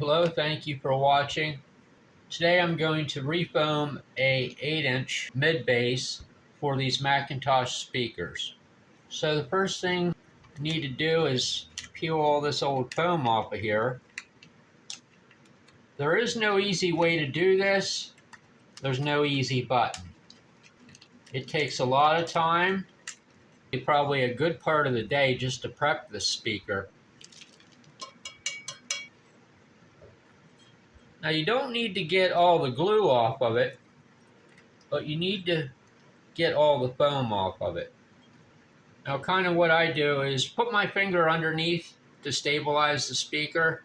Hello, thank you for watching. Today I'm going to refoam a 8-inch mid-bass for these McinTosh speakers. So the first thing you need to do is peel all this old foam off of here. There is no easy way to do this. There's no easy button. It takes a lot of time, probably a good part of the day just to prep this speaker. Now you don't need to get all the glue off of it, but you need to get all the foam off of it. Now kind of what I do is put my finger underneath to stabilize the speaker.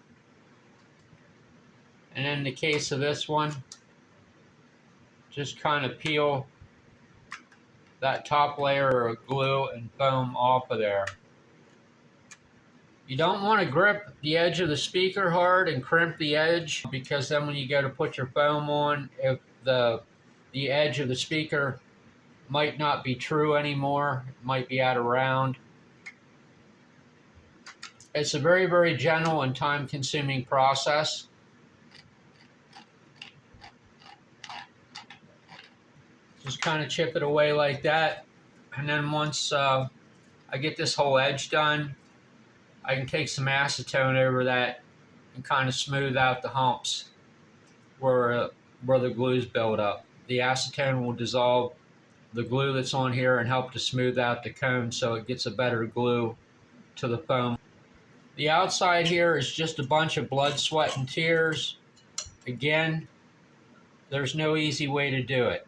And in the case of this one, just kind of peel that top layer of glue and foam off of there. You don't want to grip the edge of the speaker hard and crimp the edge, because then when you go to put your foam on, if the edge of the speaker might not be true anymore, it might be out of round. It's a very, very gentle and time-consuming process. Just kind of chip it away like that, and then once I get this whole edge done, I can take some acetone over that and kind of smooth out the humps where the glue's built up. The acetone will dissolve the glue that's on here and help to smooth out the cone so it gets a better glue to the foam. The outside here is just a bunch of blood, sweat, and tears. Again, there's no easy way to do it.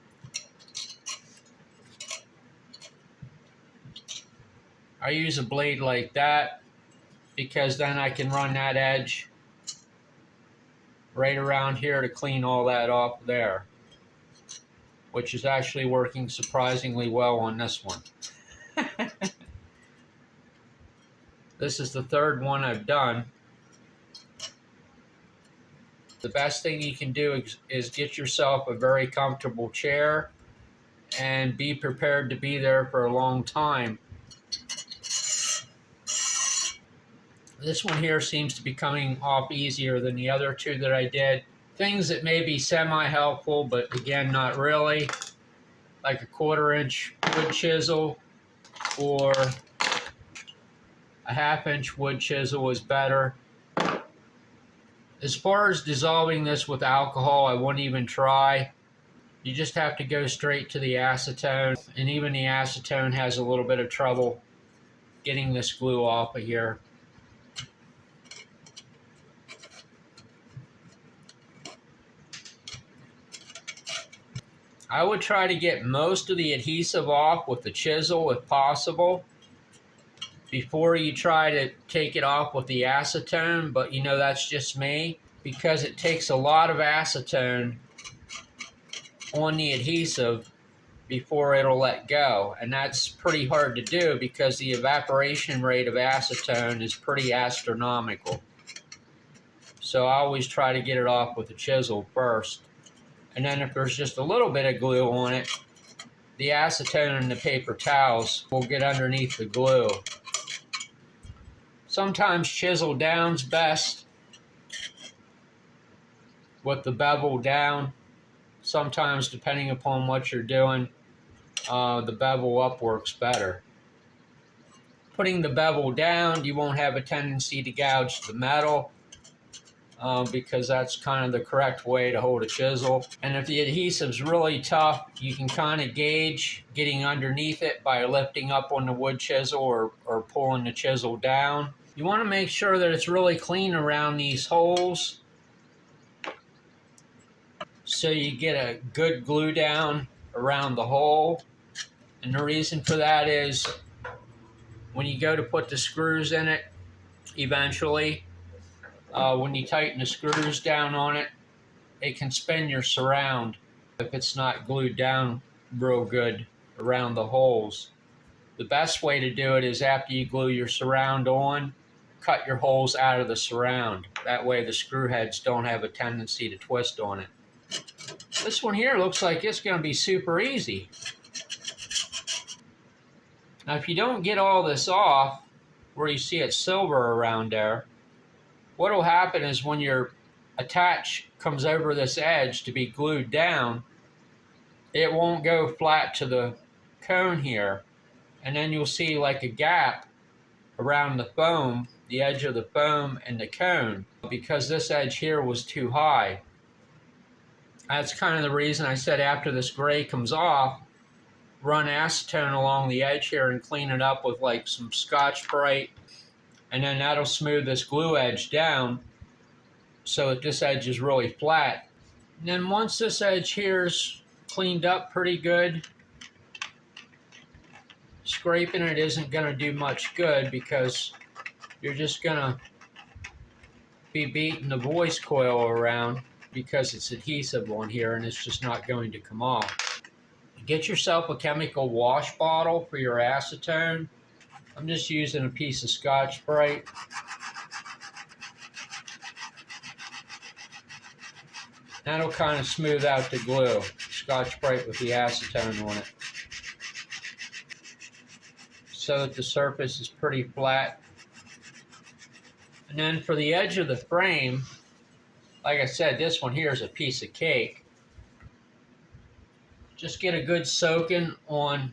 I use a blade like that because then I can run that edge right around here to clean all that off there, which is actually working surprisingly well on this one. This is the third one I've done. The best thing you can do is get yourself a very comfortable chair and be prepared to be there for a long time. This one here seems to be coming off easier than the other two that I did. Things that may be semi-helpful, but again, not really, like a 1/4-inch wood chisel or a 1/2-inch wood chisel is better. As far as dissolving this with alcohol, I wouldn't even try. You just have to go straight to the acetone, and even the acetone has a little bit of trouble getting this glue off of here. I would try to get most of the adhesive off with the chisel if possible before you try to take it off with the acetone, but you know, that's just me, because it takes a lot of acetone on the adhesive before it'll let go, and that's pretty hard to do because the evaporation rate of acetone is pretty astronomical. So I always try to get it off with the chisel first. And then if there's just a little bit of glue on it, the acetone and the paper towels will get underneath the glue. Sometimes chisel down's best with the bevel down. Sometimes, depending upon what you're doing, the bevel up works better. Putting the bevel down, you won't have a tendency to gouge the metal, because that's kind of the correct way to hold a chisel. And if the adhesive's really tough, you can kind of gauge getting underneath it by lifting up on the wood chisel or pulling the chisel down. You want to make sure that it's really clean around these holes so you get a good glue down around the hole. And the reason for that is when you go to put the screws in it, eventually, when you tighten the screws down on it, it can spin your surround if it's not glued down real good around the holes. The best way to do it is after you glue your surround on, cut your holes out of the surround. That way the screw heads don't have a tendency to twist on it. This one here looks like it's going to be super easy. Now if you don't get all this off, where you see it's silver around there, what will happen is when you're attach comes over this edge to be glued down, it won't go flat to the cone here. And then you'll see like a gap around the foam, the edge of the foam and the cone, because this edge here was too high. That's kind of the reason I said after this gray comes off, run acetone along the edge here and clean it up with like some Scotch-Brite, and then that'll smooth this glue edge down so that this edge is really flat. And then once this edge here's cleaned up pretty good, scraping it isn't going to do much good because you're just going to be beating the voice coil around because it's adhesive on here and it's just not going to come off. Get yourself a chemical wash bottle for your acetone. I'm just using a piece of Scotch-Brite. That'll kind of smooth out the glue. Scotch-Brite with the acetone on it, so that the surface is pretty flat. And then for the edge of the frame, like I said, this one here is a piece of cake. Just get a good soaking on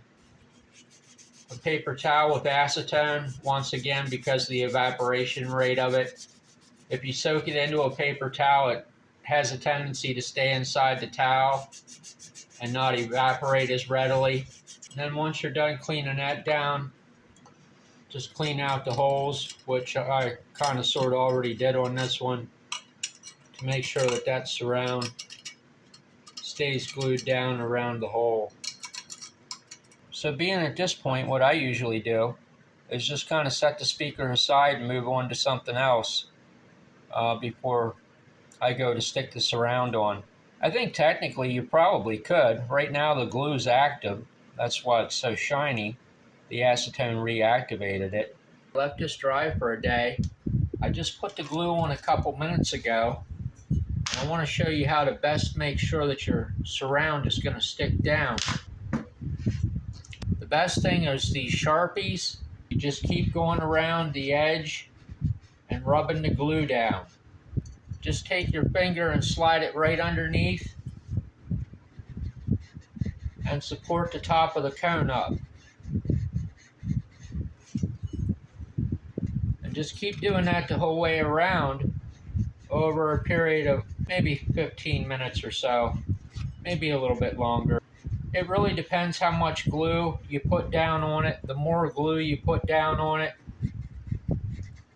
a paper towel with acetone, once again because of the evaporation rate of it. If you soak it into a paper towel, it has a tendency to stay inside the towel and not evaporate as readily. And then once you're done cleaning that down, just clean out the holes, which I kind of sort of already did on this one, to make sure that that surround stays glued down around the hole. So being at this point, what I usually do is just kind of set the speaker aside and move on to something else before I go to stick the surround on. I think technically you probably could. Right now the glue's active. That's why it's so shiny. The acetone reactivated it. Left this dry for a day. I just put the glue on a couple minutes ago. And I want to show you how to best make sure that your surround is going to stick down. The best thing is these Sharpies. You just keep going around the edge and rubbing the glue down. Just take your finger and slide it right underneath and support the top of the cone up. And just keep doing that the whole way around over a period of maybe 15 minutes or so, maybe a little bit longer. It really depends how much glue you put down on it. The more glue you put down on it,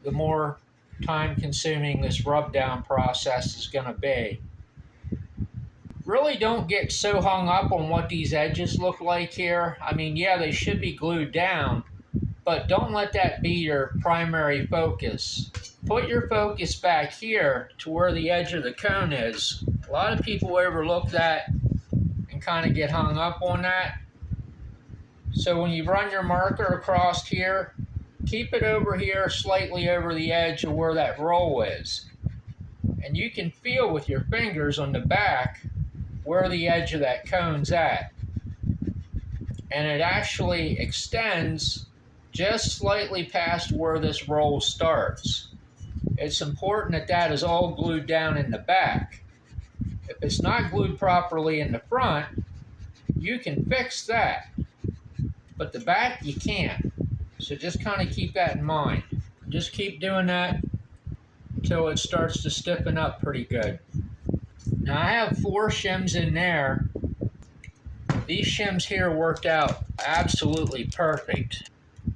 the more time-consuming this rub-down process is going to be. Really don't get so hung up on what these edges look like here. I mean, yeah, they should be glued down, but don't let that be your primary focus. Put your focus back here to where the edge of the cone is. A lot of people overlook that and kind of get hung up on that. So when you run your marker across here, keep it over here, slightly over the edge of where that roll is. And you can feel with your fingers on the back where the edge of that cone's at. And it actually extends just slightly past where this roll starts. It's important that that is all glued down in the back. If it's not glued properly in the front, you can fix that. But the back, you can't. So just kind of keep that in mind. Just keep doing that until it starts to stiffen up pretty good. Now I have 4 shims in there. These shims here worked out absolutely perfect.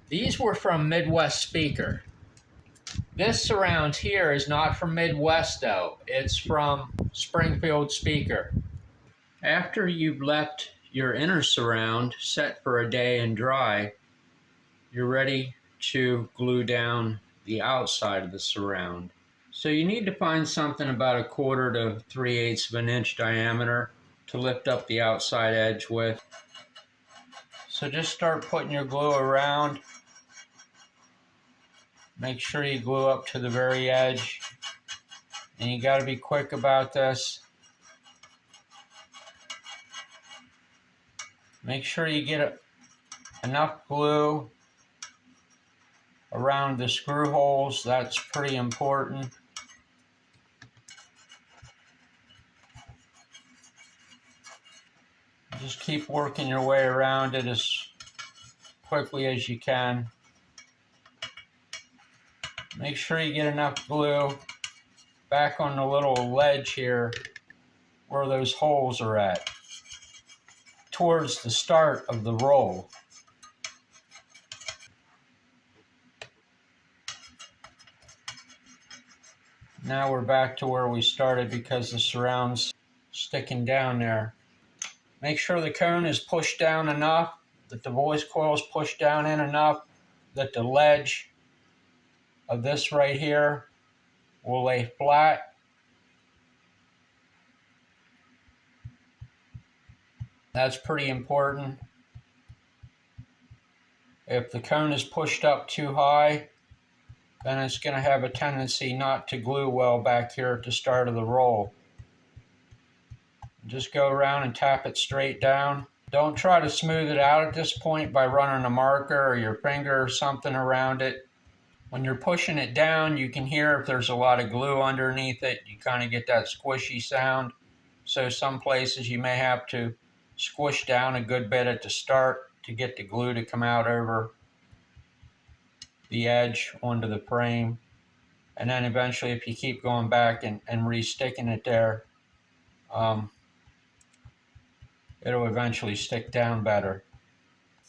These were from Midwest Speaker. This surround here is not from Midwest though. It's from Springfield Speaker. After you've left your inner surround set for a day and dry, you're ready to glue down the outside of the surround. So you need to find something about 1/4 to 3/8 of an inch diameter to lift up the outside edge with. So just start putting your glue around. Make sure you glue up to the very edge. And you got to be quick about this. Make sure you get enough glue around the screw holes. That's pretty important. Just keep working your way around it as quickly as you can. Make sure you get enough glue back on the little ledge here where those holes are at, towards the start of the roll. Now we're back to where we started because the surround's sticking down there. Make sure the cone is pushed down enough, that the voice coil is pushed down in enough, that the ledge of this right here will lay flat. That's pretty important. If the cone is pushed up too high, then it's going to have a tendency not to glue well back here at the start of the roll. Just go around and tap it straight down. Don't try to smooth it out at this point by running a marker or your finger or something around it. When you're pushing it down, you can hear if there's a lot of glue underneath it. You kind of get that squishy sound. So some places you may have to squish down a good bit at the start to get the glue to come out over the edge onto the frame. And then eventually, if you keep going back and re-sticking it there, it'll eventually stick down better.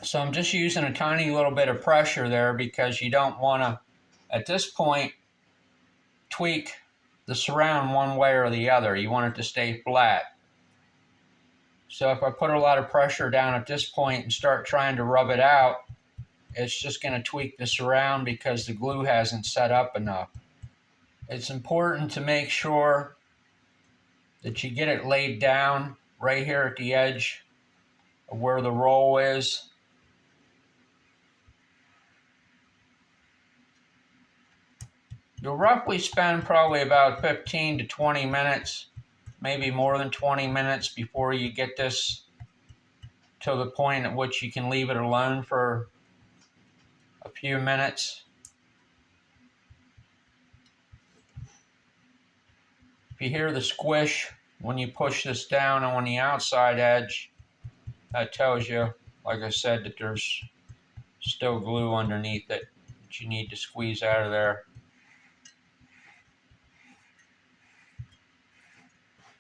So I'm just using a tiny little bit of pressure there because you don't want to, at this point, tweak the surround one way or the other. You want it to stay flat. So if I put a lot of pressure down at this point and start trying to rub it out, it's just going to tweak the surround because the glue hasn't set up enough. It's important to make sure that you get it laid down right here at the edge of where the roll is. You'll roughly spend probably about 15 to 20 minutes, maybe more than 20 minutes before you get this to the point at which you can leave it alone for a few minutes. If you hear the squish when you push this down on the outside edge, that tells you, like I said, that there's still glue underneath it that you need to squeeze out of there.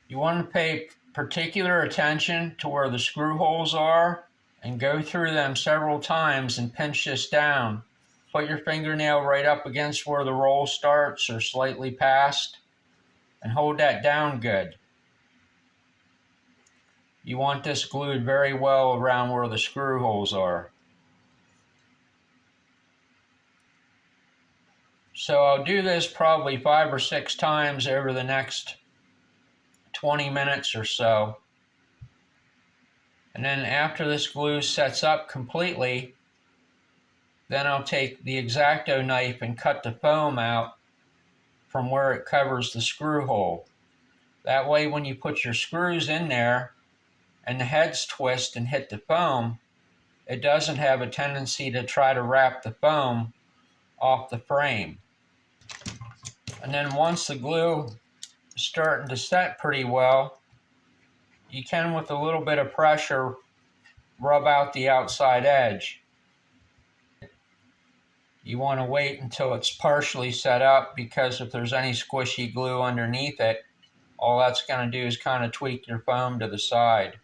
You want to pay particular attention to where the screw holes are and go through them several times and pinch this down. Put your fingernail right up against where the roll starts or slightly past and hold that down good. You want this glued very well around where the screw holes are. So I'll do this probably 5 or 6 times over the next 20 minutes or so. And then after this glue sets up completely, then I'll take the X-Acto knife and cut the foam out from where it covers the screw hole. That way when you put your screws in there and the heads twist and hit the foam, it doesn't have a tendency to try to wrap the foam off the frame. And then once the glue is starting to set pretty well, you can, with a little bit of pressure, rub out the outside edge. You want to wait until it's partially set up, because if there's any squishy glue underneath it, all that's going to do is kind of tweak your foam to the side.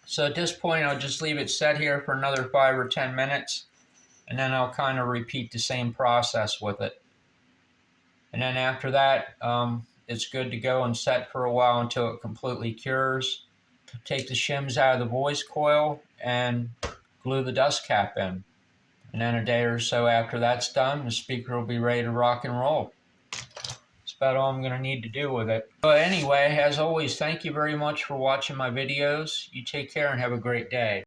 So at this point, I'll just leave it set here for another 5 or 10 minutes, and then I'll kind of repeat the same process with it. And then after that, it's good to go and set for a while until it completely cures. Take the shims out of the voice coil and glue the dust cap in. And then a day or so after that's done, the speaker will be ready to rock and roll. That's about all I'm going to need to do with it. But anyway, as always, thank you very much for watching my videos. You take care and have a great day.